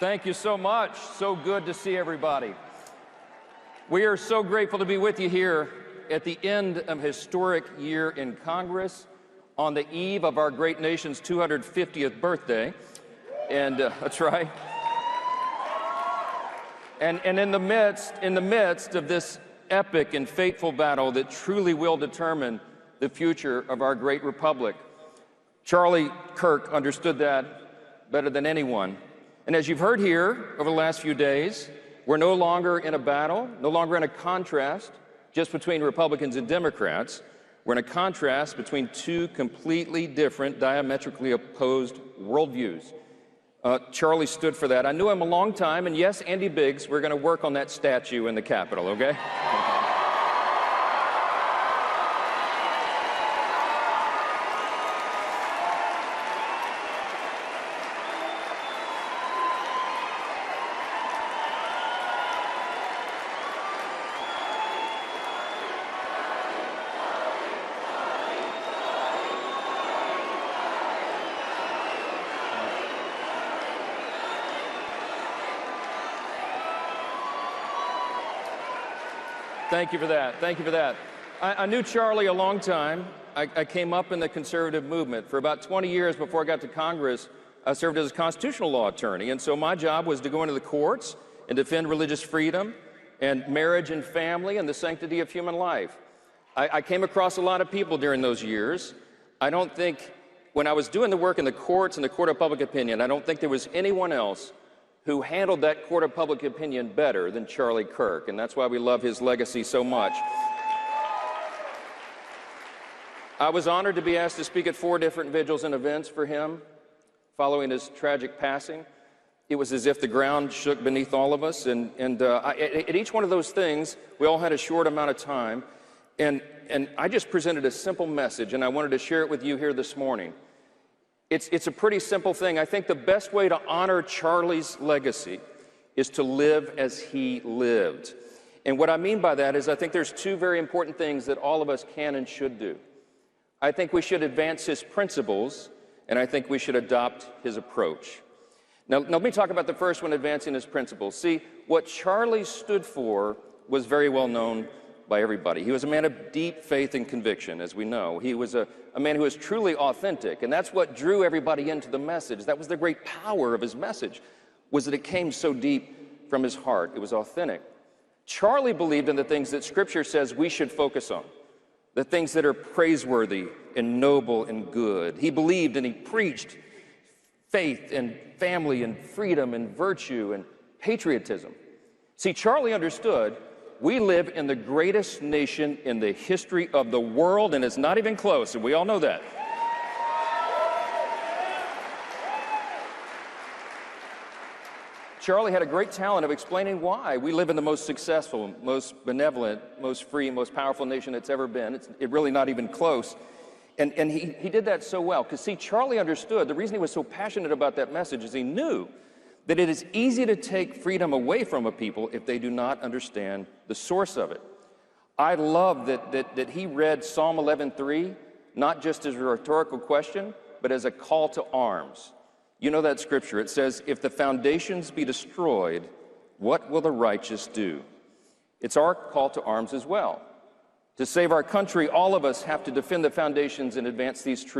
Thank you so much. So good to see everybody. We are so grateful to be with you here at the end of a historic year in Congress, on the eve of our great nation's 250th birthday. And that's right. And in the midst of this epic and fateful battle that truly will determine the future of our great republic. Charlie Kirk understood that better than anyone. And as you've heard here over the last few days, we're no longer in a battle, no longer in a contrast just between Republicans and Democrats. We're in a contrast between two completely different, diametrically opposed worldviews. Charlie stood for that. I knew him a long time, and yes, Andy Biggs, we're going to work on that statue in the Capitol, okay? Thank you for that. Thank you for that. I knew Charlie a long time. I came up in the conservative movement. For about 20 years before I got to Congress, I served as a constitutional law attorney. And so my job was to go into the courts and defend religious freedom and marriage and family and the sanctity of human life. I came across a lot of people during those years. I don't think, when I was doing the work in the courts and the court of public opinion, I don't think there was anyone else who handled that court of public opinion better than Charlie Kirk, and that's why we love his legacy so much. I was honored to be asked to speak at 4 different vigils and events for him following his tragic passing. It was as if the ground shook beneath all of us, and at each one of those things, we all had a short amount of time, and I just presented a simple message, and I wanted to share it with you here this morning. It's a pretty simple thing. I think the best way to honor Charlie's legacy is to live as he lived. And what I mean by that is I think there's 2 very important things that all of us can and should do. I think we should advance his principles, and I think we should adopt his approach. Now let me talk about the first one, advancing his principles. See, what Charlie stood for was very well known by everybody. He was a man of deep faith and conviction, as we know. He was a man who was truly authentic, and that's what drew everybody into the message. That was the great power of his message, was that it came so deep from his heart. It was authentic. Charlie believed in the things that Scripture says we should focus on, the things that are praiseworthy and noble and good. He believed and he preached faith and family and freedom and virtue and patriotism. See, Charlie understood we live in the greatest nation in the history of the world, and it's not even close, and we all know that. Charlie had a great talent of explaining why we live in the most successful, most benevolent, most free, most powerful nation that's ever been. It's really not even close. And he did that so well, because see, Charlie understood, the reason he was so passionate about that message is he knew that it is easy to take freedom away from a people if they do not understand the source of it. I love that he read Psalm 11:3, not just as a rhetorical question, but as a call to arms. You know that scripture. It says, if the foundations be destroyed, what will the righteous do? It's our call to arms as well. To save our country, all of us have to defend the foundations and advance these truths.